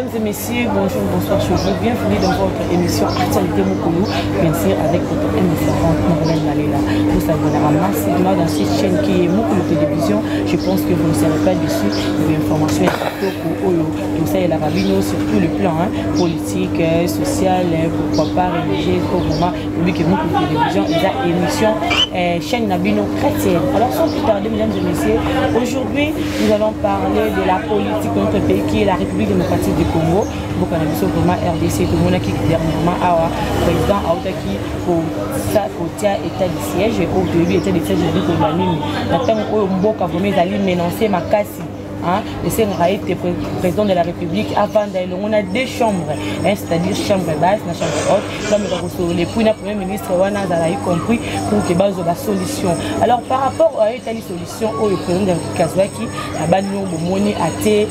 mesdames et messieurs, bonjour, bonsoir, je vous bienvenue dans votre émission Actualité Mokolo, bien sûr avec votre émissaire Marlène Malela. Vous abonnez massivement dans cette chaîne qui est Mokolo Télévision. Je pense que vous ne serez pas dessus. Des informations pour Oyo, tout ça est la rabino sur tous les plans, politique, social, pourquoi pas religieux, pour le moment, vu que Mokolo Télévision est la émission chaîne Nabino chrétienne. Alors sans plus tarder, mesdames et messieurs, aujourd'hui nous allons parler de la politique de notre pays qui est la République démocratique du Congo. Beaucoup de vraiment RDC, tout le monde qui dernièrement a président Aoutaki pour ça, pour état de siège, au début état de siège de Kobanini. Maintenant, Mboka vraiment allé menacer Makassi. Le Sénégal était président de la République avant d'aller. On a deux chambres, c'est-à-dire chambre basse, la chambre haute. Comme le premier ministre, on a compris pour que base la solution. Alors par rapport à cette solution, le président de Kazouaki a banni Bomoni a été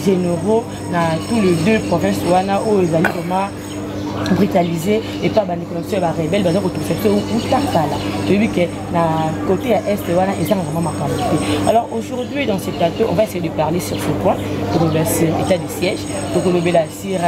généraux dans tous les deux provinces où ils allaient vraiment brutalisé et pas les collections rebelles dans notre secteur ou Takala. Depuis que la côté est voilà et ça vraiment marquant. Alors aujourd'hui dans ce plateau, on va essayer de parler sur ce point pour le état de siège, pour le sur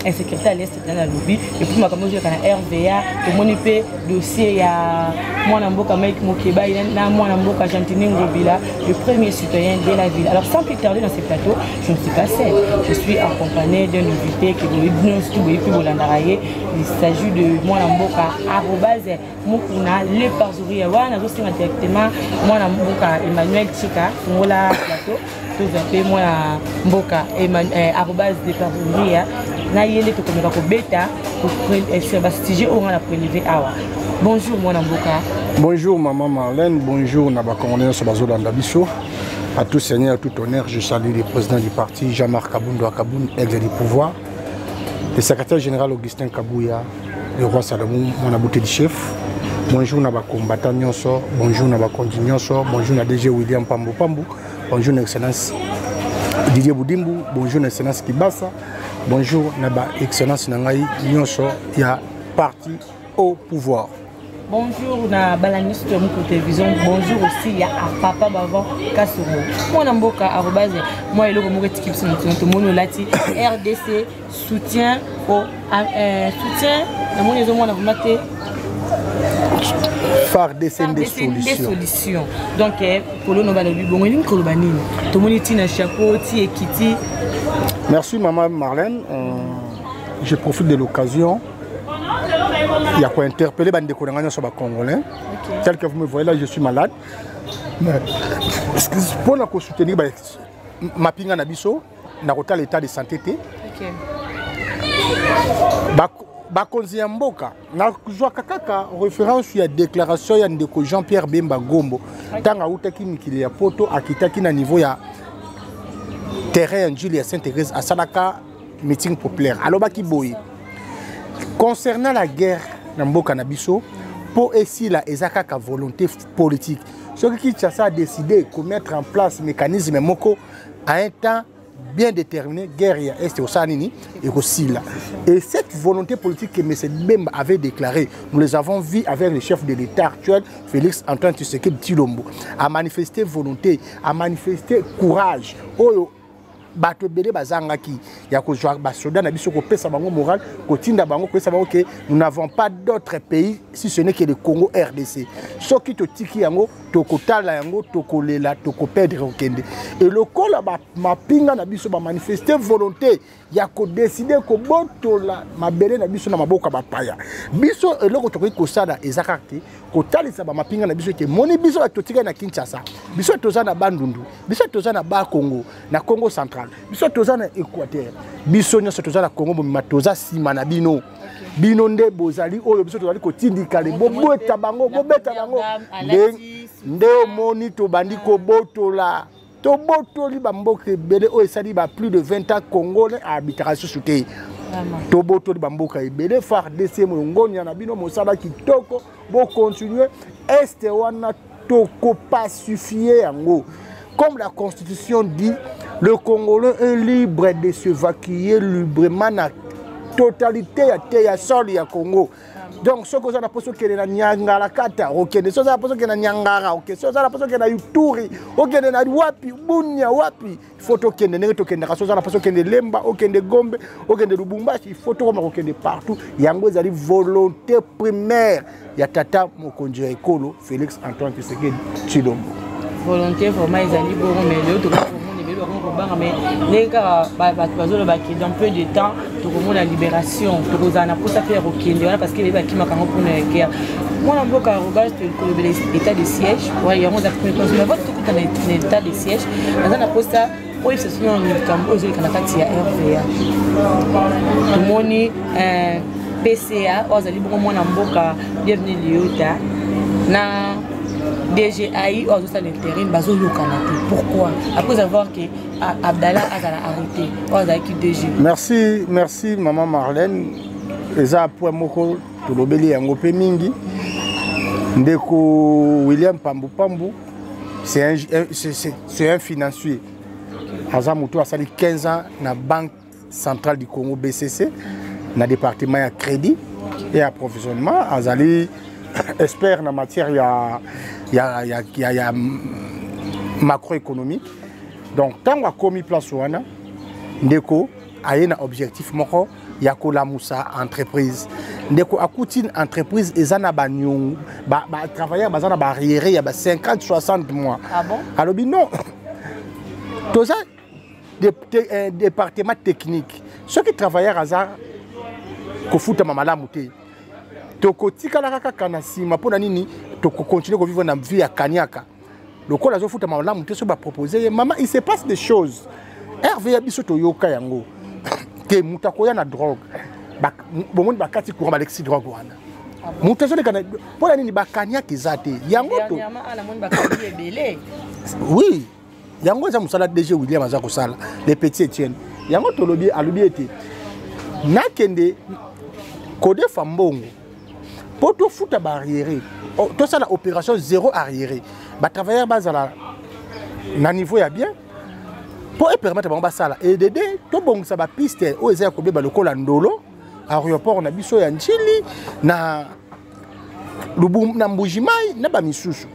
insécurité à l'est de la lobby et puis ma comme je kana RVA to monipe dossier ya mwana mboka Mike Mokeba na mwana mboka Gentini Ngobila, le premier citoyen de la ville. Alors sans plus tarder dans ce plateau, je ne suis pas seul, je suis accompagné d'un invité qui est il s'agit de mwana mboka arobase mukuna le parzouri wana zosinga directement mwana mboka Emmanuel Chika ngola plateau tout zapé mwana mboka arobase de parzouri na yele to komeka ko beta pour sujet on a prélevé awa. Bonjour mon Mboka. Bonjour maman Marlène, bonjour Naba Congolais Sobazo Landabiso. À tout seigneur, à tout honneur, je salue le président du parti Jean-Marc Kaboundo Akaboun, ex du pouvoir, le secrétaire général Augustin Kabouya, le roi Salomon, mon abouté du chef. Bonjour Naba combattant Nyonso, bonjour Naba Kondi Nyonso, bonjour Naba DG William Pambo Pambo, bonjour Excellence Didier Boudimbu, bonjour Excellence Kibasa. Bonjour, Naba Excellence Nangaï, Nyonso, il y a parti au pouvoir. Bonjour, na Balanis de Mokolo Télévision. Bonjour aussi, il y a Papa Bavon Kassouro. Moi, Namboka, arrobase, moi, et le Moureti Kipson, Monolati, RDC, soutien au soutien, la monnaie de moi, on a maté. Phare des solutions. Donc, pour le nom de l'Ubongoline Kolobanine, tout le monde est un chapeau, ti et kiti. Merci maman Marlène. Je profite de l'occasion. Il y a quoi interpeller les Congolais sur les Congolais. Tel que vous me voyez là, je suis malade. Pour nous soutenir, ma pinga nabiso, na rota l'état de santé. Bakonzi ya mboka na kuzwa kakaka référence ya déclaration ya ndeko Jean-Pierre Bemba Gombo tanga utaki mikili ya poto akitaki na niveau ya terrain Njili ya Sainte-Thérèse à Salaka meeting populaire. Alors baki boy concernant la guerre na mboka na biso pour essayer la ezaka ka volonté politique. Ce qui a décidé de mettre en place mécanisme moko à un temps bien déterminé, guerre est au Sanini et aussi là. Et cette volonté politique que M. Bemba avait déclarée, nous les avons vu avec le chef de l'État actuel, Félix Antoine Tshisekedi Tshilombo, à manifester volonté, à manifester courage. Bato bele bazangaki ya ko joa ba soda na biso ko pesa bango moral ko tinda bango ko savoir que nous n'avons pas d'autres pays si ce n'est que le Congo RDC. Soki to tiki yango to kotala yango to kolela to ko perdre okende. Et le kola ba mapinga na biso ba manifester volonté ya ko décider ko botola mabele na biso na maboka ba paya. Biso eloko to ko sala ezakaki ko talisa ba mapinga na biso ke moni biso to tika na Kinshasa. Biso toza na Bandundu, biso toza na ba Congo, na Congo central. Biso toza na Équateur. Biso nyoso toza na Congo bo matoza sima na bino. Bino nde bozali oyo biso tozali ko tindika le bobeta bango bobeta bango. Nde omoni to bandi ko botola. To botoli ba mboka ebele oyo esali ba plus de 20 ans congolais à habitation souté. To botoli ba mboka ebele phare DC mongonya na bino mosala kitoko bo continuer este wana toko pacifier yango. Comme la Constitution dit, le Congolais est libre de se vaquiller librement na totalité ya te ya sol ya Congo. Donc ce que vous avez posé que na Nyangara kata, OK, ce que vous avez posé que na Nyangara, OK, ce que vous avez posé que na Yuturi, OK, na wapi, Bunia wapi, il faut que ne to que na so za posé que na Lemba, OK, de Gombe, OK, de Lubumbashi, il faut to que de partout. Yango ezali volonté primaire ya tata Mokonzi Ekolo Félix Antoine Tshisekedi Tshilombo. Volonté vraiment ezali bon mais le tout mais les gars dans peu de temps tout le monde la libération tout le monde pour ça faire aucun parce que les bâtiments qui m'ont pour la guerre moi en bloc à regarder l'état de siège ouais il y a moins d'activité mais votre tout dans l'état de siège dans un poste ça oui c'est souvent en Cambo aux Canada ya RVA tout le monde PCA aux ali beaucoup moins en bloc bienvenue Liota na DGAI aux autres l'intérim bazo yo Canada. Pourquoi? Après avoir que Abdallah a arrêté aux qui DG. Merci maman Marlène. Eza point moko to lobeli yango pe mingi. Ndeko William Pambu c'est un financier. Aza mutu asali 15 ans na Banque Centrale du Congo BCC na département ya crédit et approvisionnement azali expert en matière il y a macroéconomique. Donc, tant qu'on a commis place wana, ndeko a un objectif moko ya kola musa entreprise. Ndeko a coûté une entreprise et zana ba nyong ba travailleurs bazana ba arriéré il y a 50-60 mois. Ah bon? Alors non. Tout ça département technique. Ceux qui travaillent à ça ko futa mamala muté. Toko tika la kaka na sima pona nini toko continuer ko vivre na vie ya kanyaka. Le col a fait ma muté so ba proposer maman il se passe des choses. RVA biso to yoka yango. Ke mutakoya na drogue. Ba bomoni ba kati courant ba lexi drogue wana. Mutazo le kana pona nini ba kanyaka ezate. Yango to. Oui. Yango za musala DG William aza ko sala les petits Etienne. Yango to lobi alubi ete. Nakende Code Fambongo. Pour tout foutre barrière, tout ça l'opération zéro arriéré. Bah travailler bas à niveau ya bien. Pour permettre à ça et d'aider tout bon ça va piste au ezaya ko beba lokolo ndolo aéroport na biso ya Nchili na Lubum na Mbujimai na ba misusu.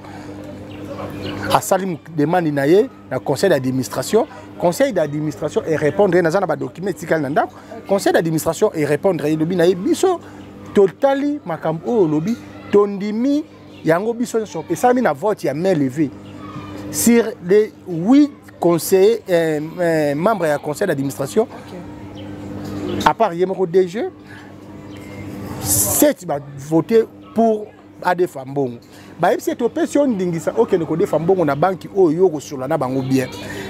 A salim demande naye na conseil d'administration. Conseil d'administration et répondre na ba document tikal na ndako. Conseil d'administration et répondre et lobi naye biso totali makambo lobby tondimi yango biso so pesami na vote ya main levée sur les 8 conseillers membres du conseil d'administration à part Yemoko DG 7 va voter pour Ade Fambongo ba yebisi to pension ndingisa OK ne ko de Fambongo na banki oyo ko sula na bango bien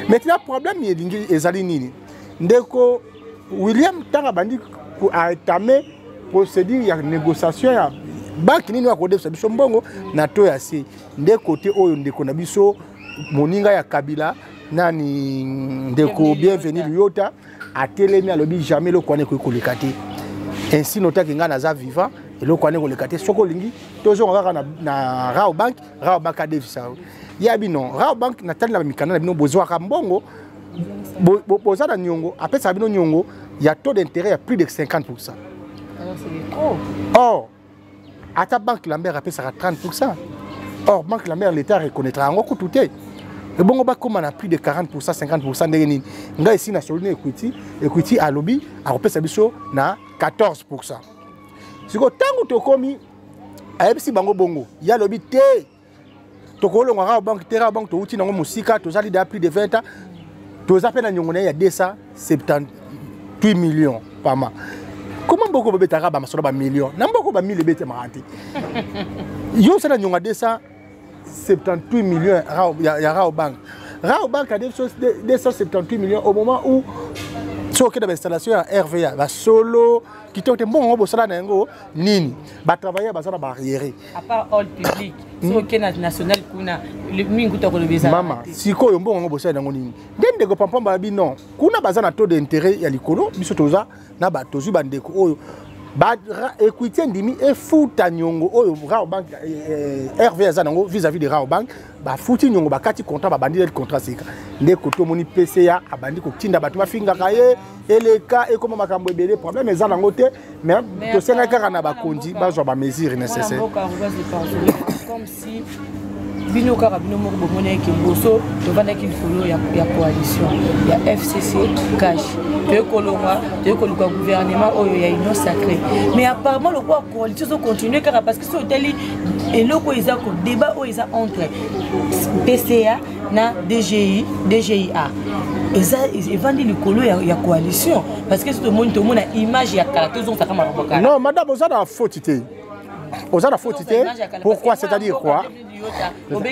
maintenant problème ye lingi ezali nini ndeko William tanga bandi ko atame procédure ya négociation ya banque nini akode biso mbongo na to ya si nde côté oyo ndeko na biso moninga ya Kabila nani ndeko bienvenue Liota atelemi alobi jamais le kwane ko lekate ainsi notaki nga na za vivant et le kwane ko lekate soko lingi tozo ngaka na Rao Bank a devisa ya bino Rao Bank na tali na mikana na bino bozwa ka mbongo boza na nyongo apesa bino nyongo ya taux d'intérêt à plus de 50%. Or, à ta banque, la mère appelle ça à 30%. Or, banque, la mère, l'État reconnaîtra en tout. Et bon, comme on a plus de 40%, 50% de l'année, on a ici national equity à lobby, à repérer sa biso na 14%. Si vous tant que tu commis, à ebisi bango bongo, il y a lobby té. Tu colles on a banque, terra banque, tu outil dans musika, tu as déjà plus de 20 ans, tu as appelé à Nyongone, il y a 278 millions par mois. Comment beaucoup de bétara ba masola ba millions na beaucoup ba 1000 bête marati yo ça na nyonga 278 millions ya Rao Bank a 278 millions au moment où sur que l'installation à RVA ba solo qui te bon bo sala na ngo nini ba travailler ba sala barrière à part all public sur que national kuna le mingu to ko le bizarre mama siko yo bon bo sala ngo nini ndende ko pampamba bi non kuna bazana taux d'intérêt ya likolo biso toza na ba tozu bandeko oyo Écoutez, Ndimi et Fouta Nyongo, Raobank, RVA Zanango, vis-à-vis de Raobank, Fouti Nyongo, Kati contrat, Bandi le contrat, c'est des côtés moni PCA, Bandi Kotinda, Batuma Fingaye, et les cas, et comment Makambo Bélé, problème, mais Zanango, mais de Sénégal, Kondi, Bazoba mesure nécessaire. Comme si. Bino Karabino Morbo Moneki Boso, tu vas qu'il follow la coalition. Il y a FCC, Cash. Tu es Coloma, tu es le gouvernement, il y a une sacrée. Mais apparemment, le coalition continue car parce que c'est hôtel et le débat entre PCA et DGIA. Ils vendent le colo et la coalition. Parce que tout le monde a image et caractère. Non, madame, vous avez la faute. Vous avez la faute. Pourquoi? C'est-à-dire quoi? Non,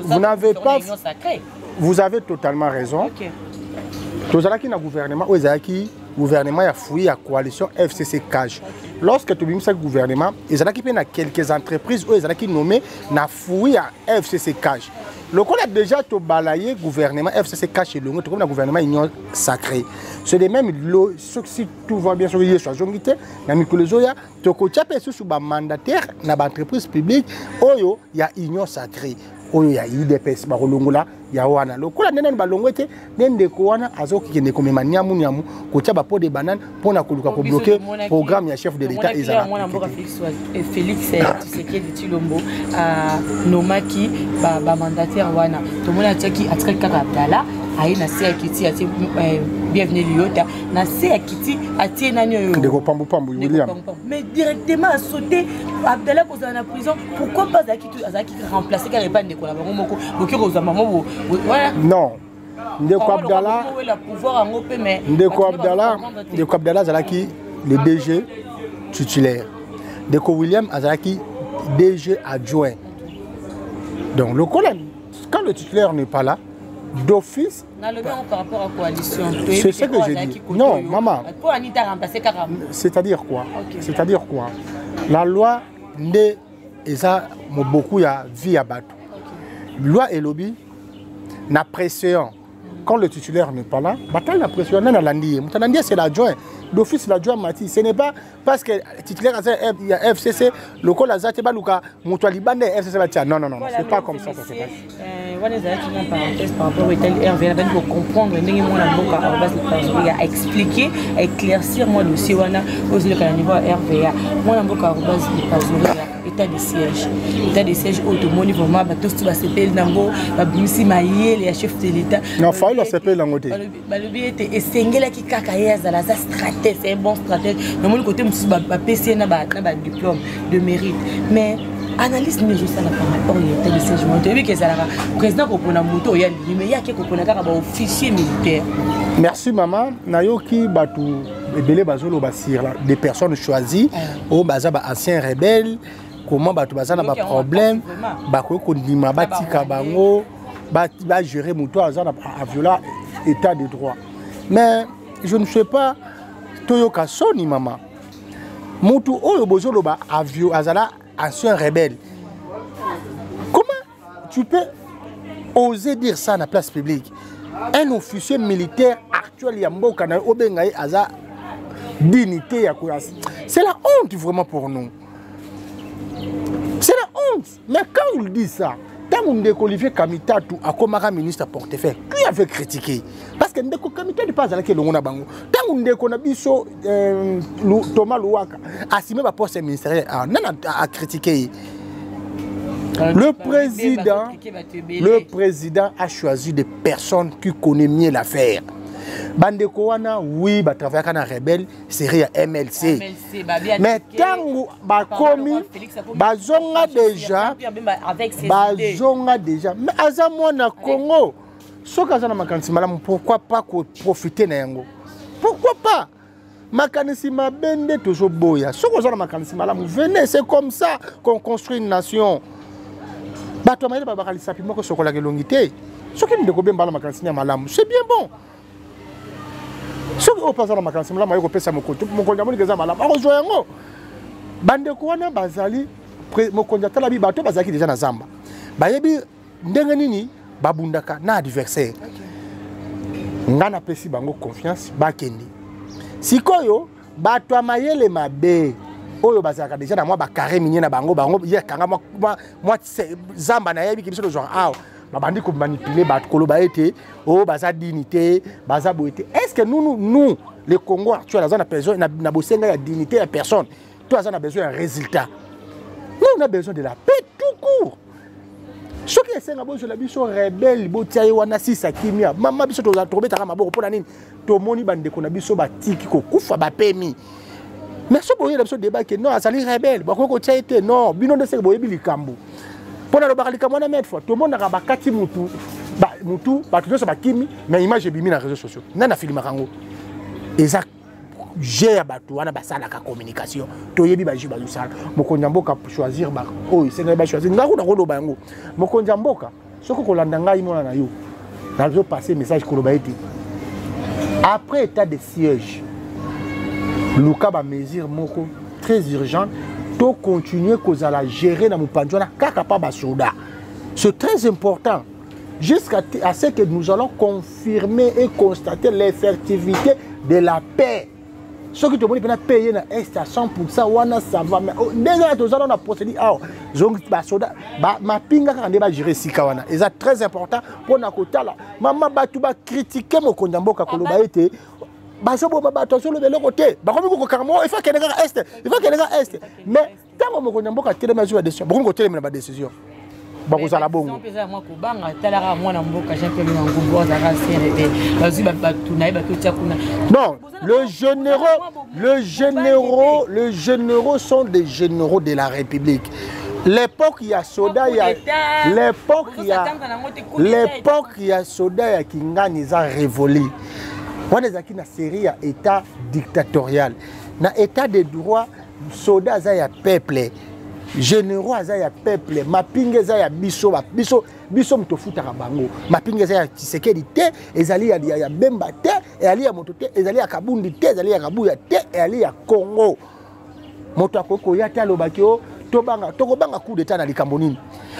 vous n'avez pas. Vous avez totalement raison. Tout ça qui est gouvernement, gouvernement a fouillé la coalition FCC Cage. Lorsque tu as ce gouvernement, il y a quelques entreprises où ils ont nommé na fouillé à FCC Cage. Le coup a déjà balayé le gouvernement FCC Cash et le gouvernement Union Sacré. C'est les mêmes, si tout va bien sur les choses, tu as sous mandataire dans l'entreprise publique, il y a Union Sacrée. Il y a IDPS, il y a Wana. Le coup a été balongé, il bloquer le programme du chef de l'État. Félix Tshisekedi Tshilombo Nomaki mandataire wana tout le monde a dit a très Abdallah ayi na se akiti ati bienvenue Liota na se akiti ati nani Ndeko Pambu William mais directement a sauté Abdallah ko dans la prison pourquoi pas Azaki remplacer car pas Ndeko la moko boki ko za maman voilà non Ndeko Abdallah Ndeko Abdallah Azaki le DG titulaire Ndeko William Azaki DG adjoint. Donc le colonel, quand le titulaire n'est pas là, d'office. Par rapport à la coalition. C'est ce que j'ai dit. Non, maman. C'est-à-dire quoi? C'est-à-dire quoi? La loi n'est pas beaucoup de vie à battre. Loi et lobby, la pression. Quand le titulaire n'est pas là, la pression, c'est l'adjoint. D'office, l'adjoint Mati. Ce n'est pas parce que le titulaire il y a FCC, le col a Zate Baluka, Moutoualibane, FCC. Non, c'est pas comme ça. Se passe. Par rapport au RVA, pour comprendre, il a expliqué, éclaircir moi le dossier, aussi le niveau RVA. Moi, état de siège. État de siège, automobile, vraiment, tout ce qui va se payer dans le Bimsi Maïe, les chefs de l'État. Non, il faut se payer dans le côté. Le but était Essengela qui cacaille à la stratège, c'est un bon stratège. Dans mon côté, je suis PC, un diplôme de mérite. Mais analyse mais je sais la par rapport au état de siège. Je dis que c'est le président qui a moto, il y a mais il y a qui a officier militaire. Merci maman. Nayoki Batou Ebele Bazolo Basir, des personnes choisies au Bazaba ancien rebelle. Comment Batou Bazana a problème, Bako Kondima Batika Bango, va gérer Mouto à violer l'état de droit. Mais je ne sais pas, Toyoka Soni maman. Mouto Oyo Bozoloba a violé Azala ancien rebelle. Comment tu peux oser dire ça dans la place publique? Un officier militaire actuel Yamboka na Obengaï Aza dignité à Kouras. C'est la honte vraiment pour nous. C'est la honte. Mais quand on dit ça, tant que Olivier Kamitatu a comme ministre portefeuille, qui avait critiqué? Parce que Ndeko Kamita n'est pas allé à Bango. Tant qu'on a biso Thomas Louaka a signé ma poste ministérielle, a critiqué. Le président a choisi des personnes qui connaissent mieux l'affaire. Bandeko wana oui ba travailler kana rebelle série MLC. Mais tango ba komi bazonga déjà mais azamwa na Congo soka za na makanisi malamu pourquoi pas profiter na yango? Pourquoi pas? Makanisi mabende toujours boya soka za na makanisi malamu venez, c'est comme ça qu'on construit une nation. Bato maile ba bakalisa pimo ko sokola ke longité soki ndeko bemba la makanisi ya malamu c'est bien bon. Si vous passez dans ma canne, vous avez fait ça, mon compte, Bandeko wana bazali, mon candidat la bibato bazaki déjà na Zamba. Bayebi ndenganini babundaka na adversaire. Ngana pesi bango confiance bakendi. Sikoyo bato ya mayele mabe oyo bazalaka déjà na mwa bacarré minier na bango yekanga mwa zamba na yebi kibiso genre awa babandi komanipuler bato koloba ete oyo baza dignité baza boyete. Est-ce que nous le Congo actuel aza na besoin na bosenga ya dignité ya personne, toi aza na besoin un résultat. Nous on a besoin de la paix tout court. Ce qui est senga bozo la biso rebelle botia wana sisa kimia mama biso to tobetaka maboko pona nini to moni bande ko na biso batiki ko kufa ba pemi. Mais ce boye la biso débat que non azali rebelle ba ko tia été non bino de se boye bilikambu. Pona lo bakali kamona mettre fois to mona ka bakati mutu ba to so ba kimi mais image bimi na réseaux sociaux. Nana filima kango. Exact. J'ai bato wana basala ka communication to yebi ba jiba lusala mokonja mboka choisir ba oyo senga ba choisir ngako na kodo bango mokonja mboka soko kolanda ngai mona na yo na zo passer message koloba ete après état de siège luka ba mesure moko très urgente to continuer kozala gérer na mopanzo na kaka pa ba soda. C'est très important jusqu'à ce que nous allons confirmer et constater l'effectivité de la paix. Ce qui te dit que payer na est à 100%, wana ça va. Mais déjà, nous allons procéder à ma pinga quand on va gérer si kawana. Et c'est très important pour na kota là. Maman batu ba critiquer mon kondamboka koloba été. Baso bo ba attention le belo côté. Ba comme ko karamo, il faut qu'elle est, il faut qu'elle est. Mais tant mon kondamboka tele ma joie décision. Bon ko tele ma décision. Bakozala bongo. Non, les généraux sont des généraux de la République. L'époque il y a soda il y a l'époque il y a soda qui ngani za révolu. On est aquí na série à état dictatorial. Na état de droit soda za ya peuple. Généraux azaya peuple mapinge za biso mtofuta bango mapinge za Tshisekedi te ezali ya Bemba te ezali ya moto te ezali ya Kabundi te ezali ya Kabuya te ezali ya Congo moto akoko ya ta lobaki o tokobanga coup d'état na likambo nini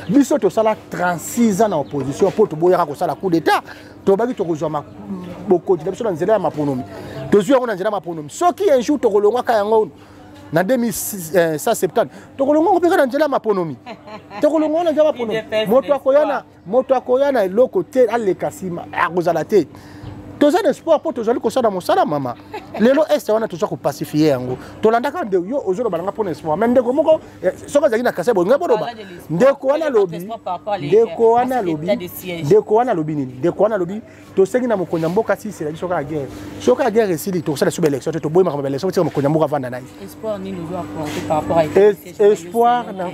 biso to sala 36 ans na opposition pour to boyaka ko sala coup d'état to baki to kozwa boko biso na nzela ya maponomi to zuya na nzela ya maponomi soki un jour to kolongwa ka yango na 2070 tokolongo ko peka na njela maponomi tokolongo na njela maponomi moto akoyana eloko te alekasima akozala te toza d'espoir pour tozali kosala mosala mama lelo est wana toza ko pacifier yango tolandaka de yo ozolo balanga pour espoir mais ndeko moko soka zaki na kasebo ngaboloba ndeko wana lobi to sengi na mokonja mboka si c'est la soka guerre esili to sala sube élection to boyima ba élection to mokonja mboka vanda nai espoir ni nous doit apporter par rapport à espoir na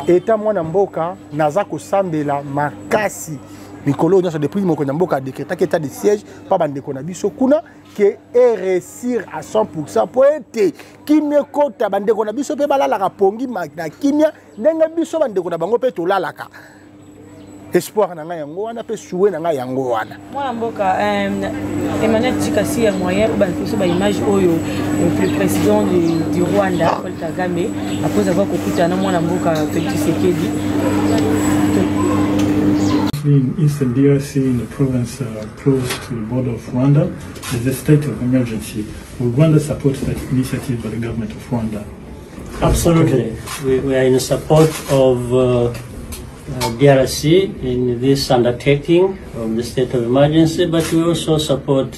eta mwana mboka naza ko sambela makasi Mikolo depuis mokonja mboka décrété état de siège pas bande ko na biso kuna que réussir à 100% pour être kimia kota bande ko na biso pe balala ka pongi na kimia ndenga biso bande ko na bango pe to lalaka espoir na nga yango wana pe soué na nga yango wana mwana mboka Emmanuel Tshikasi ya moyen ba biso ba image oyo le président du Rwanda Paul Kagame après avoir kokuta na mwana mboka Félix Tshisekedi in Eastern DRC, in the province close to the border of Rwanda, there's a state of emergency. Will Rwanda support that initiative by the government of Rwanda? Absolutely. We are in support of DRC in this undertaking of the state of emergency, but we also support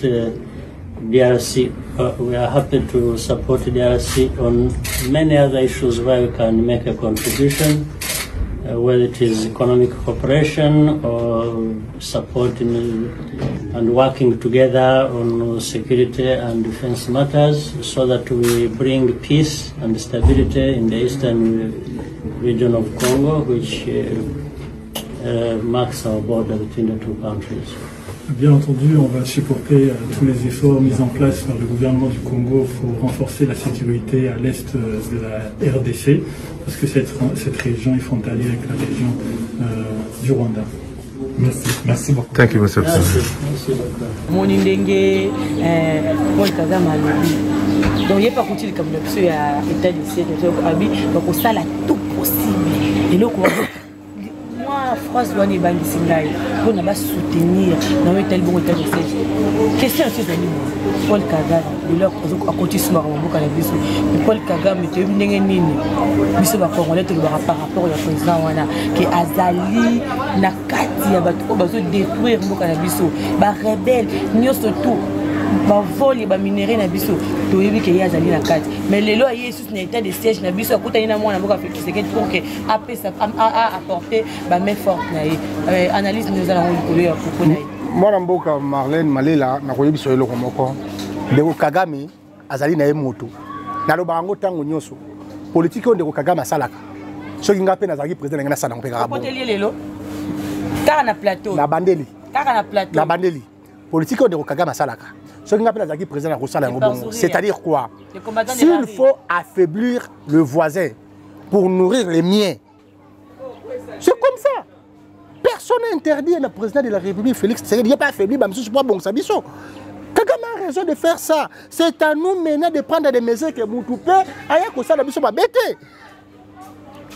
DRC. We are happy to support DRC on many other issues where we can make a contribution. Whether it is economic cooperation or supporting and working together on security and defense matters so that we bring peace and stability in the eastern region of Congo, which marks our border between the two countries. Bien entendu, on va supporter tous les efforts mis en place par le gouvernement du Congo pour renforcer la sécurité à l'est de la RDC, parce que cette région est frontalière avec la région du Rwanda. Merci beaucoup. Thank you, Mr. President. Monindenge, Paul Kagame alobi. Donc il n'y a pas continué comme l'option à état de siège, donc ça là tout possible. Et donc moi phrase wana ebangisi ngai mpona basoutenir nango etali bongo etali message question osi ezali Paul Kagame lelo akotisumaka mboka na biso Paul Kagame toyebi ndenge nini biso bacongolais tolobaka par rapport ya président wana ke azali na kati ya bato oyo bazodétruire mboka na biso barebele nyonso tout bavoli baminere na biso toyebi ke ye azali na kati mais lelo aye susu na état de siège na biso akutani na mwana mboka Tshisekedi pour ke apporter bamain forte na ye analyse nous allons likolo ya propos na ye mwana mboka Marlène Malela nakoyebi biso eloko moko ndeko Kagame azali na ye moto nalobaka yango ntango nyonso politique oyo ndeko Kagame asalaka soki nga mpe nazalaki président ngai nasala mpe kaka bongo lelo kaka na plateau na bandeli kaka na plateau na bandeli politique oyo ndeko Kagame asalaka soki nga mpe nazalaki président na kosala yango bongo c'est-à-dire quoi s'il faut affaiblir le voisin pour nourrir les miens c'est comme ça. Personne n'a interdit le président de la République, Félix Tshisekedi, il n'est pas affaibli, mais je ne suis pas bon, ça biso. Kagame a raison de faire ça. C'est à nous maintenant de prendre des mesures que Moutoupé a biso ba bête.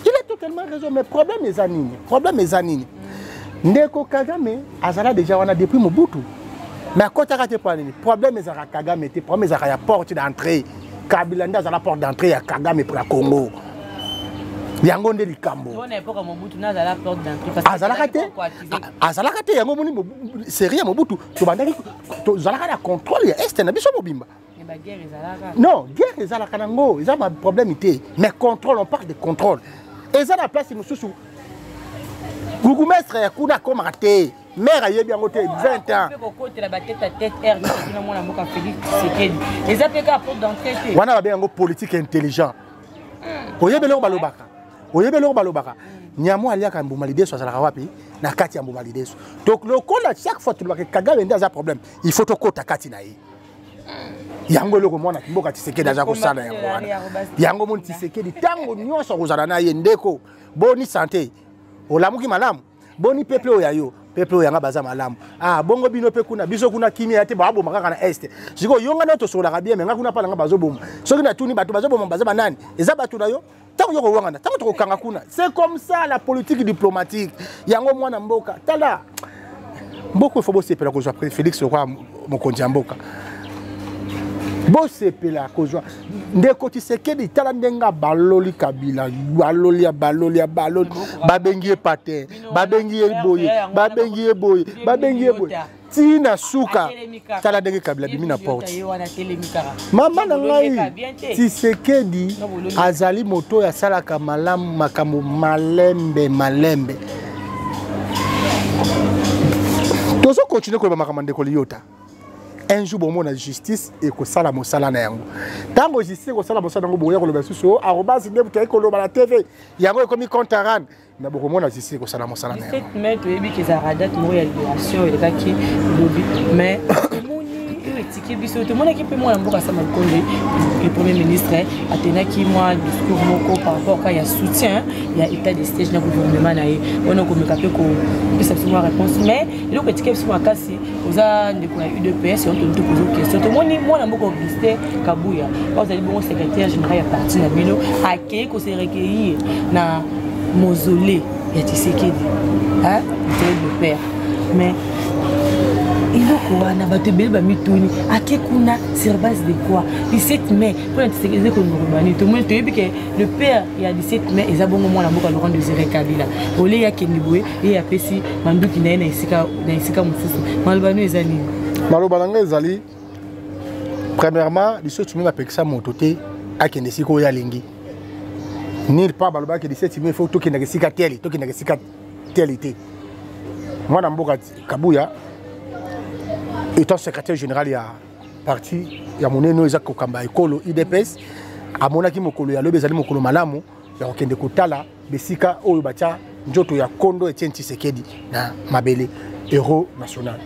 Il a totalement raison, mais problème est anine. Problème est anine. Ndeko Kagame, azala déjà on a depuis Mobutu. Mais à côté de problème est à Kagame, problème est à la porte d'entrée. Kabila a la porte d'entrée à Kagame pour la Congo. Yango nde likambo. On est pas Mobutu na la porte d'entrée parce que azalaka te yango moni série Mobutu to bandaki to zalaka na contrôle ya est na biso mobimba. Mais ba guerre ezalaka. Non, guerre ezalaka nango, eza ma problème té, mais contrôle on parle de contrôle. Eza na place mususu. Gougoumestre ya kuna comme raté. Mère a yebi yango te 20 ans. Ko côté la tête à tête R na mona moka Félix Tshisekedi. Eza pe ka porte d'entrée te. Wana ba yango politique intelligent. Oyebelo balobaka. Oyebelo balobaka nyamo aliaka mbumalideso azalaka wapi na kati ya mbumalideso donc le kola chaque fois tu dois que Kagame nda za problème il faut to kota kati na ye yango loko mwana mboka Tshisekedi aza ko sala yango wana yango mon Tshisekedi tango nyonso kozala na ye ndeko boni santé olamuki malamu boni peuple oyayo peuple oyanga baza malamu bongo bino pe kuna biso kuna kimia te ba bomaka kana est siko yonga na to sola ka bien menga kuna pala nga bazo boma soki na tuni bato bazo boma baza banani eza bato na yo. C'est comme ça la politique diplomatique. Yango mwana mboka. Tala. Mboko faut bosser pela kozwa Félix Roi Mokonzi mboka. Bosser pela kozwa. Ndeko Tshisekedi tala ndenga baloli Kabila, baloli babengi pate, babengi boye. Tina suka tala ndenge Kabila bimi na porte mama na ngai Tshisekedi azali moto ya salaka malamu makambo malembe tozo continuer ko ba makambo ndeko liyota un jour bon na justice et ko sala mosala na yango tango justice ko sala mosala yango boya ko loba suso arobase ndebu kai ko loba la TV yango ekomi compte à rendre na boko mona justice ko sala mosala na yango 17 mai to yebi ke za radat mo ya libération et kaki lobby mais tiki biso to mona ki pe mona mboka sama konde le premier ministre atenaki moi discours moko par rapport à ya soutien ya état de siège na gouvernement na ye on ko meka pe ko pesa suma réponse mais le ko tiki suma kasi oza ndeko ya UDPS on te pose question to moni mona mboka Augustin Kabuya vous allez bon secrétaire général ya parti na bino akei ko se recueillir na mausolée ya Tshisekedi hein le père mais il faut qu'on a battu belle mituni à qui kuna sur base de quoi 17 mai pour intégrer que nous urbanistes tout le monde te dit que le père il y a 17 mai ils a bon moment la boka Laurent Désiré Kabila olé ya Keniboué et ya pesi manduki na isika mususu malobano ezali malobana ezali premièrement les choses tu me appelles ça mon côté à Kenesiko ya lingi ni pas baloba que 17 mai il faut to Kenesika tel to Kenesika talité moi na mboka Kabuya étant secrétaire général, il y a parti, il y a mon éno Isaac Okamba Ekolo IDPS, à mon aki mokolo ya lobe zali mokolo malamu, ya okende kotala besika oyo bacha njoto ya Kondo Etienne Tshisekedi na mabele héros national.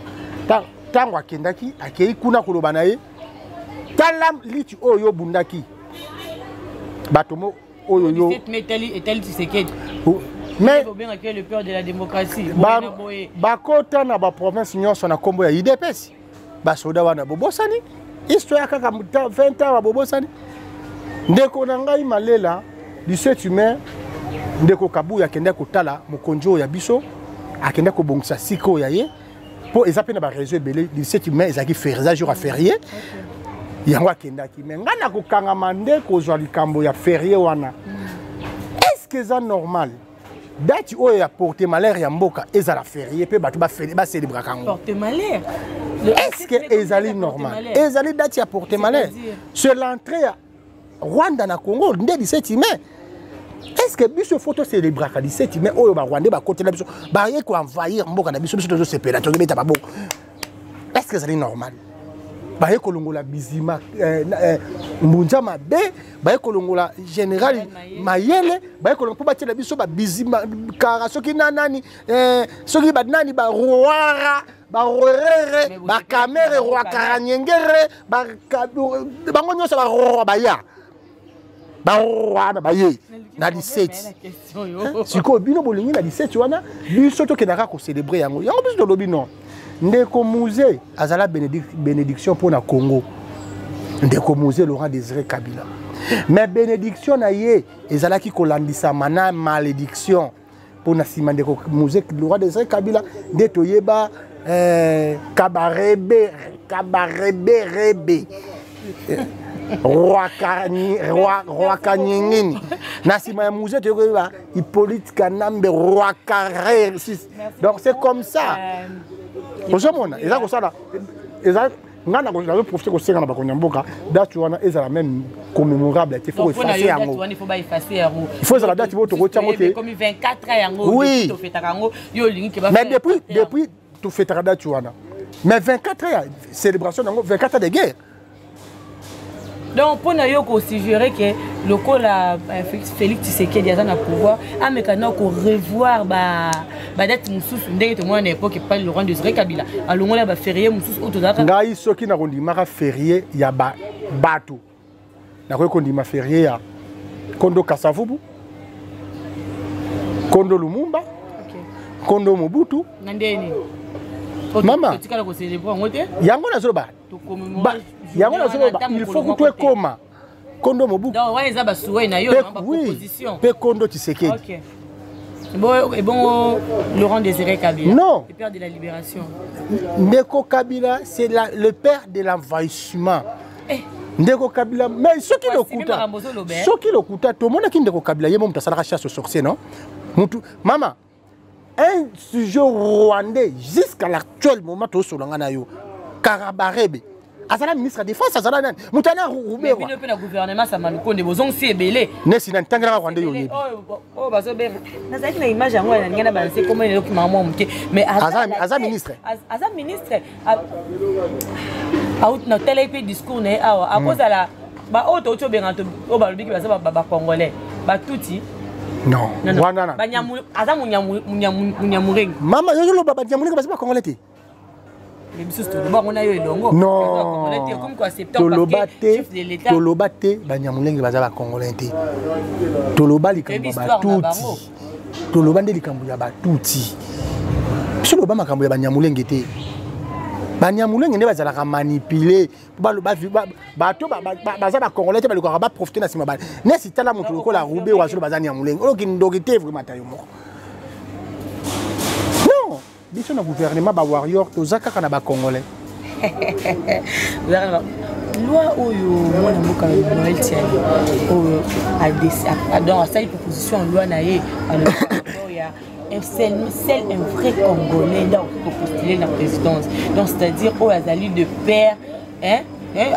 Tango akendaki akei kuna koloba na ye, talam liti oyo bundaki. Batomo oyo yo. Etienne Tshisekedi. Mais le peur de la démocratie. Bakota na ba province nyonso na kombo ya IDPS. Ba soda wana bobosani. Histoire kaka 20 ans bobosani. Ndeko na ngai Malela 17 mai ndeko Kabuya kende kotala mokonjo ya biso akenda ko bongisa siko ya ye po ezape na ba réseau belé 17 mai ezaki férié jour à férié yango akenda ki mais ngana ko kanga mande ko zwa likambo ya férié wana est-ce que ça normal date oyo ya porter malheur ya mboka ezala férié pe batu ba célébrer kango porter malheur est-ce que ezali normal ezali date ya porter malheur sur l'entrée à Rwanda na Congo ndé 17 mai est-ce que biso photo célébrer ka 17 mai oyo ba Rwanda ba côté la biso ba ye ko envahir mboka na biso to sepela to beta ba bon est-ce que ezali normal ba ye ko longola bizima mbunja mabe ba ye ko longola général Mayele ba ye ko longola ba tela biso ba bizima kara soki nani soki ba nani ba roara ba rorere ba kamere roi karanyengere ba bango nyoso ba roi ba ya ba roi ba ye na 17 siko bino bolingi na 17 wana biso to kenaka ko célébrer yango biso to lobi non ndeko musée azala bénédiction pour na Congo ndeko musée Laurent Désiré Kabila mais bénédiction na ye ezalaki kolandisa mana malédiction pour na sima ndeko musée Laurent Désiré Kabila nde toyeba kabarebe roi Kanyengeni na sima ya musée toyeba Hippolyte Kanambe roi Carré donc c'est comme ça Ozomona eza ko sala eza ngana ko na profiter ko senga na ba konyamboka date wana eza la même commémorable il faut effacer yango il faut pas effacer yango il faut la date boto ko tiango te comme 24 ans yango to fetaka yango yo lingi ke ba mais depuis to fetaka date wana mais 24 ans célébration yango 24 ans de guerre. Donc, pour nous suggérer que le col Félix Tshisekedi a un pouvoir, à mécanique revoir date moussous ndenge to mwana époque pas Laurent Désiré Kabila. Alors on a férié moussous autodaka. Ngai soki na kondima férié ya bato. Na ko kondima férié ya Kondo Kasavubu. Kondo Lumumba. OK. Kondo Mobutu. Ndeni. Mama. Yango na zoba. Yango na zoba il faut que tu koma. Kondo Mobutu. Donc ouais ça ba souhait na yo na proposition. Pe Kondo Tshisekedi. OK. Bon, Laurent Désiré Kabila. Non. Le père de la libération. Ndeko Kabila, c'est le père de l'envahissement. Ndeko Kabila, mais ce qui le coûte, tout le monde qui Ndeko Kabila, il y a un chasse aux sorciers, non? Maman, un sujet rwandais, jusqu'à l'actuel moment, tout ce qu'on a eu, Karabarebe. Azala ministre de la défense, Azala nan. Moutana Roubé. Mais le gouvernement, ça m'a dit que vous avez belé. N'est-ce pas Tangra Rwandais yoyebi. Oh, bah ça ben. Na ça une image en moi, ngana ba c'est comment les documents moi monté. Mais Azala ministre. Azala ministre. Out na télé discours né à cause à la ba auto to ben to o ba lobi ki ba congolais. Ba touti. Non. Rwanda. Ba nyamu aza munyamurengi. Mama yo lo ba nyamurengi ba congolais te. Non, Tolobate, Banyamulenge Bazaba Congolais. Toloba likambo batuti. Toloba nde likambo ya batuti. Biso loba makambo ya Banyamulenge te. Banyamulenge nde bazala manipuler. Bato bazaba Congolais te balikoka ba profiter na sima ba. Nesi tala mutu ko la Roubé wa bazana Nyamulenge. Oloki ndogite vraiment tayo moko. Biso na gouvernement ba warrior tozaka kana ba congolais. Loi oyo mwana mboka Noël Tiani oyo a dans sa proposition loi na ye alors il y a un vrai congolais là pour postuler la présidence. Donc c'est-à-dire au azali de père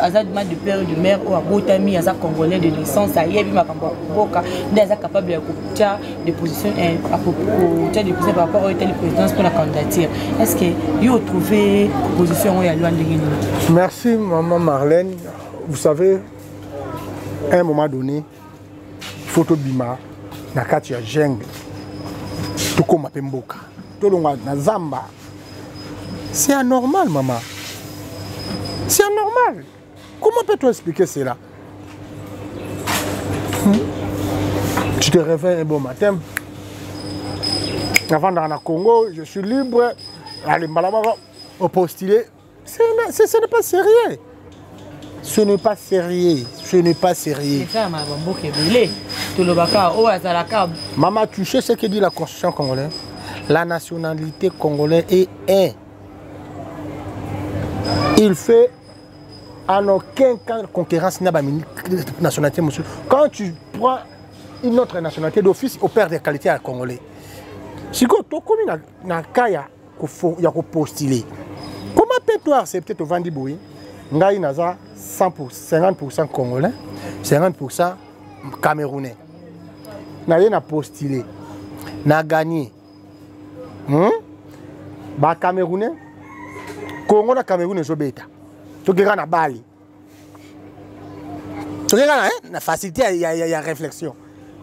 azadma de père et de mère ou abotami aza congolais de naissance ayebi makambo boka ndaza capable de couper des positions à propos de position par rapport à telle présidence pour la candidature. Est-ce que vous trouvez position ya loi ndengeni? Merci maman Marlène. Vous savez à un moment donné photo bima na kati ya jungle to koma pemboka to longa na zamba. C'est anormal maman. C'est anormal. Comment peux-tu expliquer cela? Tu te réveilles un bon matin. Avant d'aller au Congo, je suis libre. Allez, au postuler. Ce n'est pas sérieux. Ce n'est pas sérieux. Ce n'est pas sérieux. Maman, tu sais ce que dit la Constitution congolaise? la nationalité congolaise est un. Il fait en aucun cas concurrence n'a pas nationalité. Quand tu prends une autre nationalité d'office, on perd des qualités à congolais. Si tu as un cas, il y a postuler. Comment peut-tu accepter de vendre Boui? Il y a 50% congolais, 50% camerounais. Il y a postulé. Il y a gagné. Les Camerounais, Congo na Cameroun est bêta. Tu regardes na Bali. Tu regardes la facilité, il y a réflexion.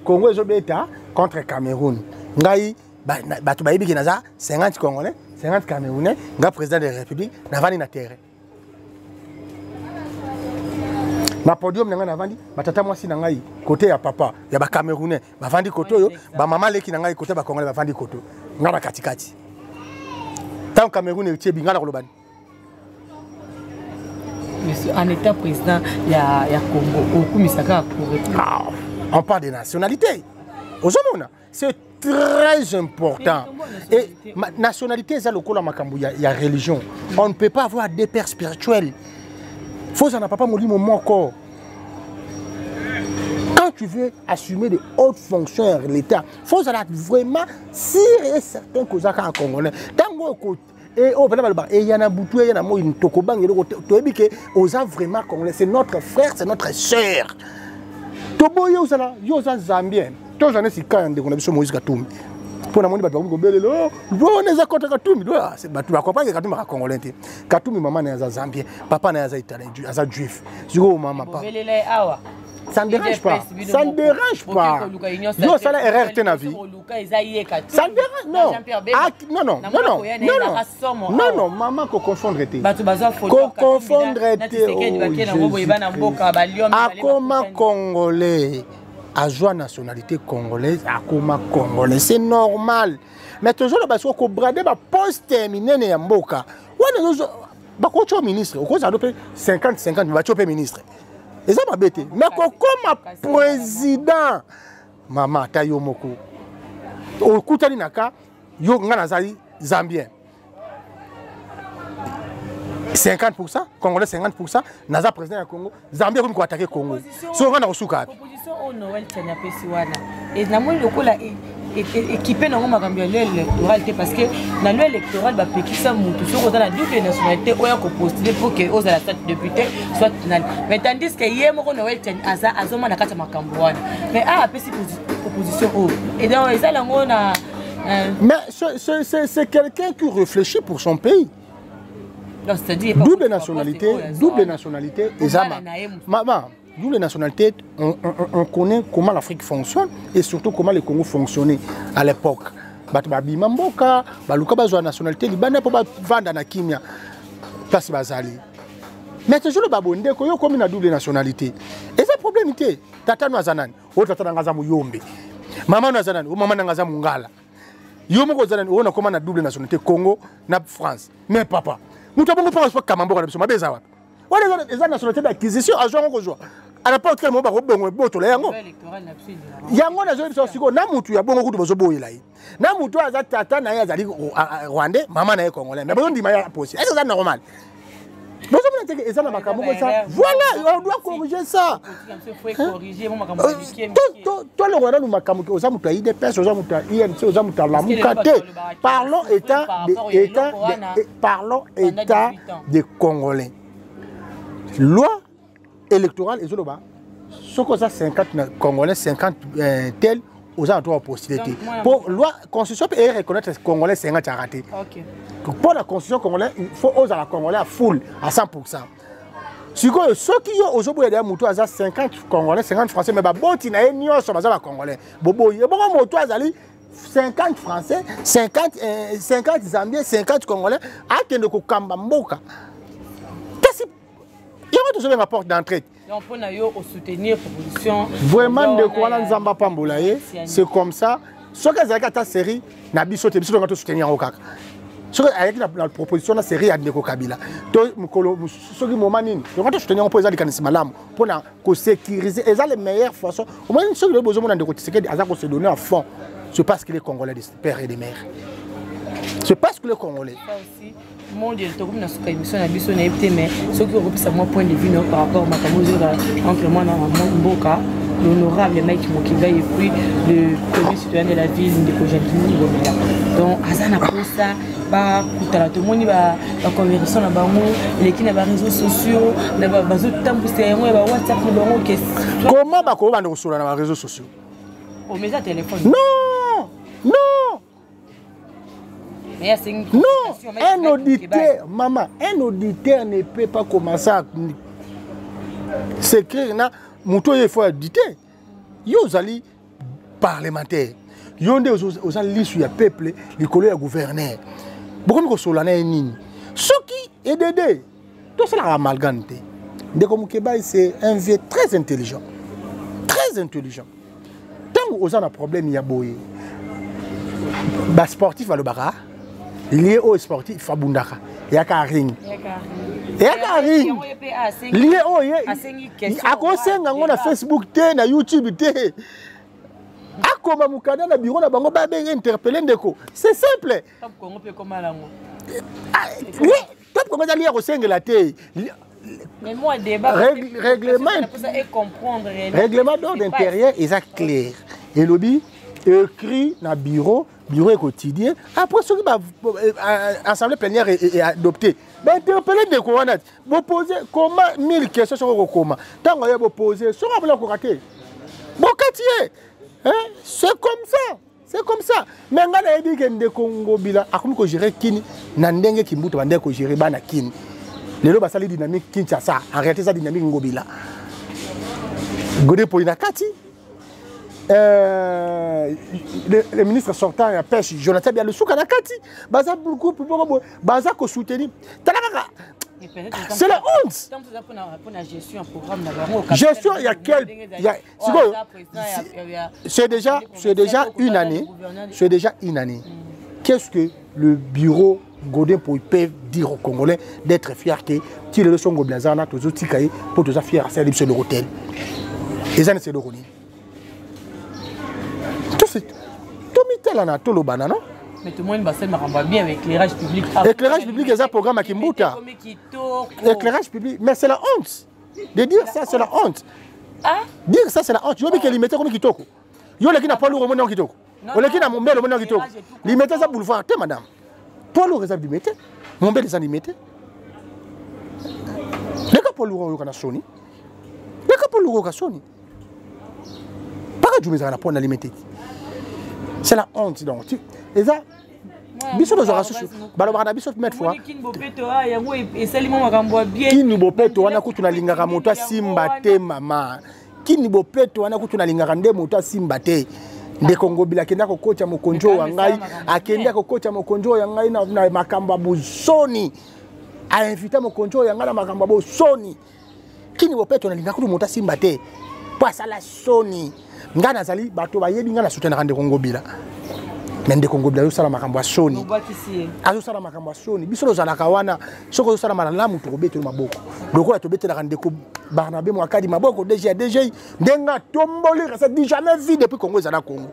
Congo est bêta contre Cameroun. Ngai batu bayibi ki naza 50 Congolais, 50 Camerounais, nga président de la République na vandi na terrain. Na podium na nga na vandi, batata mwasi na ngai côté ya papa, ya ba Camerounais, ba vandi koto yo, ba mama leki na ngai côté ba Congolais ba vandi koto. Nga na katikati. Tant Cameroun est tiebi nga na kolobani. En état président, il y a Congo. On parle de nationalité. C'est très important. Et la nationalité, c'est le col à Makambu. Il y a religion. On ne peut pas avoir des pères spirituels. Il faut que ça n'a pas mourir mon corps. Quand tu veux assumer de hautes fonctions de l'État, il faut que ça vraiment sûr et certain que ça a un Congolais. Et il y en a beaucoup, il y en a une tokobang, vraiment congolais. C'est notre frère, c'est notre soeur. Tobo yo za Zambien. Tous les si quand on a Moïse Katumbi. Pour la monnaie, on est contre Katumbi. C'est tu vas comprendre que Katumbi est congolais. Katumbi maman est Zambien, papa est italien, est juif. Maman papa. Ça ne dérange pas. Ça ne dérange pas. Yo, ça la erreur dans la vie. Ça ne dérange non. Non, maman ko confondre te. Ko confondre te. A comment congolais, a joie nationalité congolaise, a comment congolais, c'est normal. Mais toujours parce que brader ba poste terminé ne mboka. Wana ba ko cho ministre, ko za dope 50-50 ba cho ministre. Et ça m'a bêté. Mais comme président, maman, ta yo moko. Au Koutani Naka, yo nganazaï Zambien. 50%, Congolais 50%, Naza président du Congo, Zambien comme quoi attaquer Congo. So on a reçu quoi? Proposition au Noël Tania Pesiwana. Et na moi le coup là équipé dans ma campagne électorale parce que dans l'électoral va péquer ça mutu sur dans la double nationalité ou un postuler pour que aux à la tête député soit final. Mais tandis que hier mon Noël Tania azoma na kata makambwana. Mais a pesi proposition au. Et dans ça là on a mais c'est quelqu'un qui réfléchit pour son pays. Double nationalité et Zama. Maman, double nationalité, on connaît comment l'Afrique fonctionne et surtout comment le Congo fonctionnait à l'époque. Batbabi Mamboka, Baluka Bazoa nationalité, Libanais pour vendre na Kimia, place Bazali. Mais toujours le Babonde, comme une double nationalité. Et c'est problème, Tata Nazanan, ou Tata Nangazamu Yombe, Maman Nazanan, ou Maman Nangazamu Ngala. Yomo Zanan, on a comment la double nationalité Congo, na France. Mais papa. Nous avons pas respect Kamambo na biso mabeza wa. Wana eza nationalité d'acquisition à Jean Rojoa. À n'importe quel moment ba boto la yango. Yango na zo biso siko na mutu ya bongo kutu bozo boyela yi. Na mutu aza tata na ya zali Rwandais, maman na ye congolais. Mais bozo ndima ya possible. Est-ce que c'est normal? Bozo mona teke eza na makambo ko ça. Voilà, on doit corriger ça. Toi le Rwanda nous makambo ko za mutu ide pesa za mutu INC za mutu la mukate. Parlons état des Congolais. Loi électorale et Zoloba. Ce que ça 50 Congolais, 50 tels aux endroits possibilités. Pour loi constitution peut reconnaître les Congolais 50 à rater. Pour la constitution congolaise, il faut oser la Congolais à full à 100%. Si ceux qui ont aujourd'hui des motos à 50 Congolais, 50 Français, mais bon, il y a une sur les Congolais. Bobo, il y a beaucoup de motos à 50 Français, 50 Zambiens, 50 Congolais, à qui ne kamba mboka. Il y a toujours un rapport d'entrée. Donc, on a soutenir proposition. Vraiment, de quoi on Zamba Pambolaye, c'est comme ça. Ce que j'ai ta série, Nabiso, tu dois soutenir au CAC. Avec la proposition de la série à Ndeko Kabila. Ce qui moment, tu dois soutenir un peu les canismes pour sécuriser. Et ça, les meilleures façons. Au moins, ce que nous avons besoin de se donner à fond. C'est parce qu'il est congolais des pères et des mères. C'est parce que les Congolais. Ça aussi, mon Dieu, le na suka émission na biso na epte mais ceux qui ont mon point de vue par rapport à ma entre moi dans Mboka, l'honorable Mike Mokiga et puis le premier citoyen de la ville de Kojandini Gomela. Donc Azana pour ça, bah tout le monde va conversation na bango, les qui na ba réseaux sociaux, na ba bazo tambu c'est moi ba WhatsApp na bango que comment ba ko ba na sur na réseaux sociaux? Au mes téléphone. Non! Non! Non, un auditeur, maman, un auditeur ne peut pas commencer à s'écrire. Il faut auditer. Vous allez parlementaire. Vous allez sur le peuple, les collègues gouverneurs. Beaucoup de choses ce qui est d'aider. Tout cela est amalgamé. C'est un vieux très intelligent. Très intelligent. Tant que vous avez un problème, il y a boy. Les sportifs à le barra. Lié au sportif Fabundaka. Il y a Karing. Il y a Karing. Lié au à cause de Facebook, na YouTube, à comment Moukada na bureau na bango ba interpeller ndeko. C'est simple. Top Congo peut comment là moi. Oui, top comment aller au single la té. Mais moi débat règlement et comprendre règlement d'ordre intérieur est clair. Et lobby écrit dans bureau quotidien. Après ce qui va assemblée plénière est adopté. Ben interpeller des couronnes. Vous posez comment 1000 questions sur le comment. Tant que vous posez sur la coraté. Bon quartier. Hein? C'est comme ça. C'est comme ça. Mais on a dit que des Congo bila a comme que gérer kini nandenge kimbuto bande ko gérer bana kini. Lelo basali dynamique Kinshasa. Arrêtez ça dynamique ngobila. Godé pour une kati. Le ministre sortant à pêche Jonathan Bialusou Kanakati baza beaucoup baza ko soutenir c'est la honte. Gestion il y a quel c'est déjà une année qu'est-ce que le bureau Godin pour dire aux Congolais d'être fiers que tu le son goblazana tous autres cahiers pour tous fiers à faire de l'hôtel et ça c'est le rôle. Mais tout le monde va bien avec l'éclairage public. L'éclairage public est un programme à Kimbuta. L'éclairage public, mais c'est la honte. De dire ça, c'est la honte. Dire ça, c'est la honte. Je veux qu'il limite comme Kitoko. Je veux qu'il n'a pas le roman Kitoko. Je veux qu'il n'a pas le roman Kitoko. Limiter ça boulevard, madame. Toi, le réserve du métier. Mon bel des animés. Les gars, pour l'ouro, on a Sony. Les gars, pour l'ouro, on a Sony. Pas que je me rends à limiter. C'est la honte donc. Et ça, biso nos orations. Balobara biso mettre fois. Qui nous bopeto wana kutu na lingaka moto simba te mama. Qui nous bopeto wana kutu na lingaka nde moto simba te. Nde Kongo bila kenda ko kocha mokonjo wa ngai, akenda ko kocha mokonjo ya ngai na makamba bosoni. A invité mokonjo ya ngai na makamba bosoni. Qui nous bopeto na lingaka kutu moto simba te. Pasa la soni. Ngana zali bato bayebi ngana soutenir Ndeko Congo bila. Mais Ndeko Congo bila yo sala makambo soni. Azo sala makambo soni. Biso lozala kawana soko sala malamu to beto maboko. Lokola to beto Ndeko Barnabé Mwakadi maboko DG ndenga tomboli ça dit jamais vu depuis Congo zala Congo.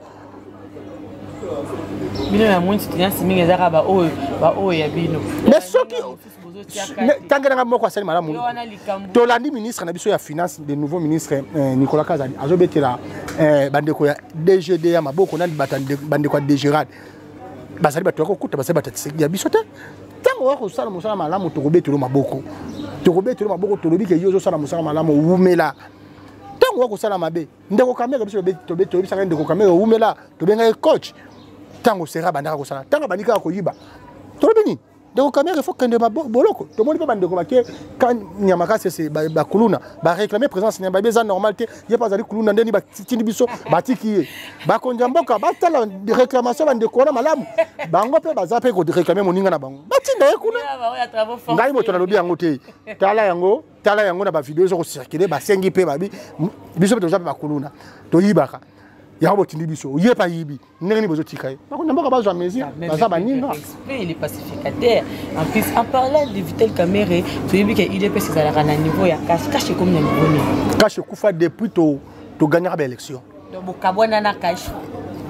Bino ya mwinti tinasi mingi zaka ba o ya bino. Mais soki tangana moko asali malamu tolandi ministre na biso ya finance de nouveau ministre Nicolas Kazali azobetela bandeko ya DGD ya maboko na bandeko ya DGRAD basali bato ko kuta basali batati ya biso te tango wa ko sala musala malamu to kobetelo maboko tolobi ke yozo sala musala malamu umela tango wa ko sala mabe ndeko kamera biso to betelo bisa ndeko kamera umela to benga coach tango sera bandaka ko sala tango bandika ko yiba tolobi ni donc quand même il faut que boloko tout le monde peut bandeko baké quand nyamaka c'est ba kuluna ba réclamer présence nyamba beza normalité il y a pas ali kuluna ndeni ba tindi biso batiki ba konjamboka ba tala réclamation bandeko na malamu bango pe baza pe ko réclamer moninga na bango batinda ekuna ngai moto na lobi yango te tala yango na ba vidéo zo ko circuler ba sengi pe babi biso pe to ba kuluna to yibaka ya botindi biso yé pa yibi ndeni bozo tikaye bakonjamboka bazwa mesure baza baninga il est pacificateur en plus en parlant de Vital Kamerhe tu dis que il est parce que ça a un niveau ya cash comme niveau ni cash kufa depuis to gagner l'élection donc bokabona na cash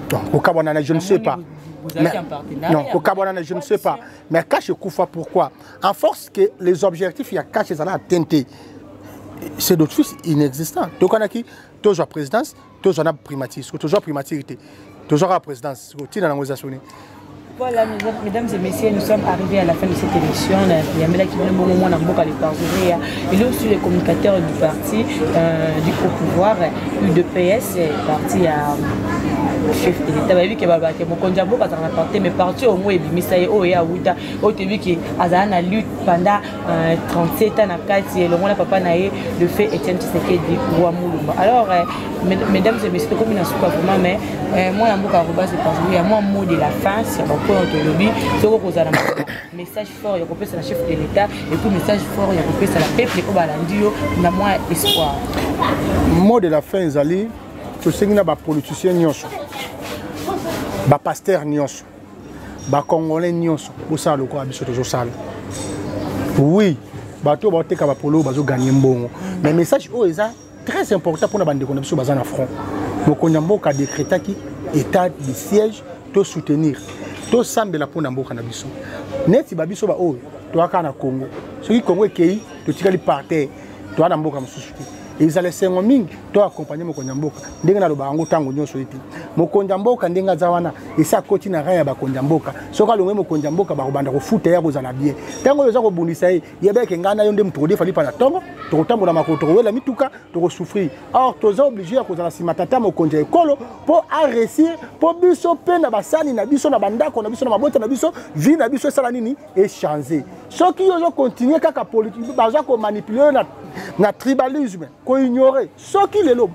donc bokabona na je ne sais pas Vous avez un partenariat. Non, au Cabana, je ne sais pas. Mais cache Koufa, pourquoi? En force que les objectifs, il y a cache ça a teinté. C'est d'autres choses inexistants. Donc on a qui toujours présidence, toujours la primature, toujours primaturité, toujours la présidence. Voilà, mesdames et messieurs, nous sommes arrivés à la fin de cette émission. Il y a Mela qui vient au moment où on a il est aussi le communicateur du parti du pouvoir, UDPS, parti à chef de l'État. Il y a que mon conjambo quand on a parti, mais parti au moins Bimissaï, Oya, Outa, Otebi qui a la lutte pendant 37 ans à Kati, le monde papa naïe, le fait Etienne Tshisekedi Ouamoulumba. Alors, mesdames et messieurs, comme il n'a pas vraiment, mais moi, il y a un mot de la fin sur mon point de lobby. Message fort, il y a coupé sur la chef de l'État, et puis message fort, il y a coupé sur la peuple, et puis balandio, on a moins espoir. Mot de la fin, Zali, je sais qu'il y a des politiciens, des pasteurs, des Congolais, pour ça, le quoi, toujours ça. Oui, bateau, bateau, kapapolo, bateau, gagner bon. Mais message, est très important pour la bande de connexion basée en front. Le Konyambo a décrété qui état de siège, to soutenir, to semble la pour Nambo Kanabiso. Net si babiso ba oh, to akana Congo. Ce qui Congo est pays, to tika li parter, to Nambo Kamsusuki. Et ils allaient s'en ming, to accompagner mon Konyambo. Ndenga lo bango tango nyoso iti. Mon Konyambo ndenga zawana, et ça continue à rien ba Konyambo. Ce que le mon Konyambo ba banda ko foot ya ko zana bien. Tango yo za ko bundisa ye, yebe ke ngana yo ndem trodi fali pa na tongo, to tambola makoto wela mituka, to souffrir. Or to za obligé à ko zana simatata mo konja ekolo pour réussir, pour biso pe na basani na biso na bandako na biso na mabota na biso, vie na biso sala nini et changer. Ce qui yo continuer kaka politique, ba za ko manipuler na tribalisme, ko ignorer. Ce qui les lobes.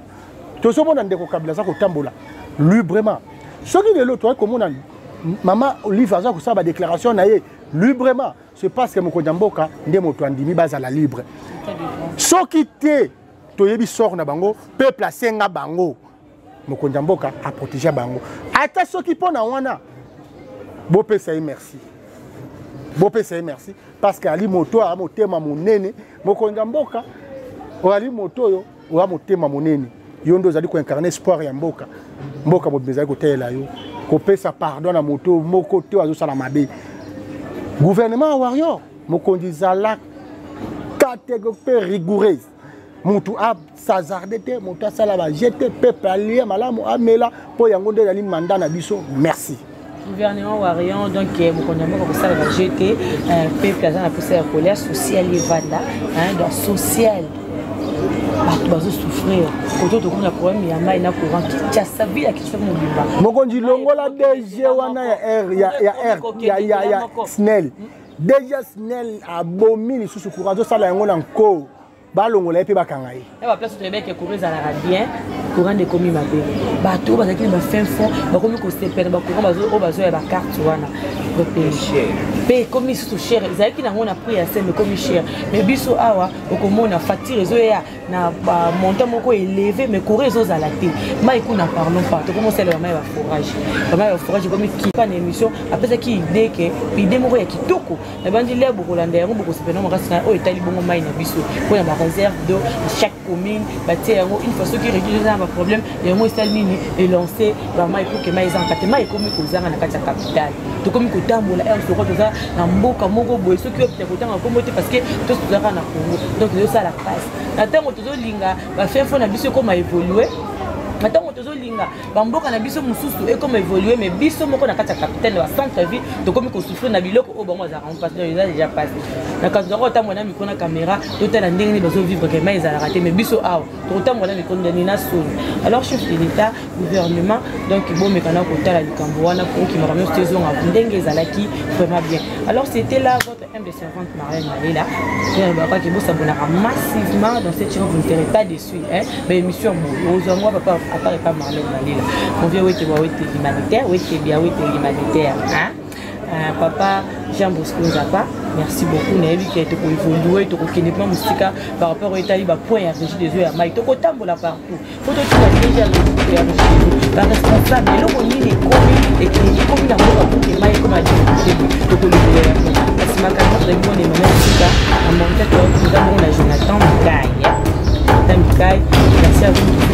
To so mona ndeko kabila za ko tambola librement. Ce qui les lobes, toi comme on maman Olive za ko sa ba déclaration na ye librement. C'est parce que mon Konyamboka ndemo to andimi bazala libre. Ce qui te to yebi sort na bango, peuple asenga bango. Mon Konyamboka a protégé bango. Ata ce qui pona wana. Bo pesa merci. Bo pesa merci parce que ali moto a motema monene, mon Konyamboka o ali moto yo o a motema monene. Yondo zali ko incarner espoir ya mboka. Mboka bo bezali ko tela yo. Ko pesa pardon na moto moko te azo sala mabe. Gouvernement warrior, mokondi zala catégorie rigoureuse. Mutu a sazardete, mutu a salaba jete, peuple allié malamu amela po yango nde ali mandat na biso. Merci. Gouvernement warrior donc Mokonyambo ko salaba jete, peuple azana pour sa colère sociale evanda, dans social. Bazo souffrir. Quand on a problème, il y a maï na courant qui a sabi la question mon bimba. Mokondi longola DG wana ya Snell. Déjà Snell a bomini sous courant de sala yango encore. Ba longola pe bakanga ye. Et ba place to ebe ke courir za la bien, courant de komi mabe. Bato bazaki ba fin fond, ba komi ko stepper ba courant bazo ya ba carte wana. Pe komi sous cher, zaki na ngona prix assez mais komi cher. Mais biso awa okomona facture zo ya na montant moko élevé mais courir zo za la té. Mai ko na parlons pas. To commencer le mai ba forage. Ba mai ba forage komi ki pas émission après ça qui idée que idée moko ya kitoko. Na bandi le bokolanda yango boko sepena mo rasina o etali bongo mai na biso. Ko na réserve d'eau chaque commune, une fois ceux qui réglent un problème, et moi et lancer vraiment il faut que maïs en catéma et comme ils ont la capitale. Donc comme ils ont on se retrouve dans Mboka Mongo boy ceux qui ont autant en communauté parce que tout ce dans Congo. Donc c'est ça la passe. Attends on te linga va faire fond na biso comme évoluer. Attends on te linga bamboka na biso mususu et comme évoluer mais biso moko na kata capitale de centre ville donc comme ko souffrir na biloko o bango za parce que ils ont déjà passé na quand on ta mona miko na caméra total la ndenge ni bazo vivre que mais ils a raté mais biso aw to ta mona miko ndani na so alors chef de l'état gouvernement donc bon mekana ko tala likambo wana pour qui m'a ramené saison à ndenge zalaki vraiment bien alors c'était là votre de servante Marianne Malela et papa qui bosse massivement dans cette chaîne vous ne serez pas déçus hein mais émission aux moi papa apparaît pas Marianne Malela on vient où était humanitaire où était bien où était humanitaire hein papa Jean Bosco Nzapa merci beaucoup na yebi qui était pour évoluer to kokenema musika par rapport au état liba point ya régie des yeux ya mai to kotambola partout faut to tu déjà la responsable et le nini komi et qui komi na mboka pour que mai comme a dit to ko libérer parce que ma carte de mon est maintenant musika en montant to nous avons la Jonathan Mikaï merci à vous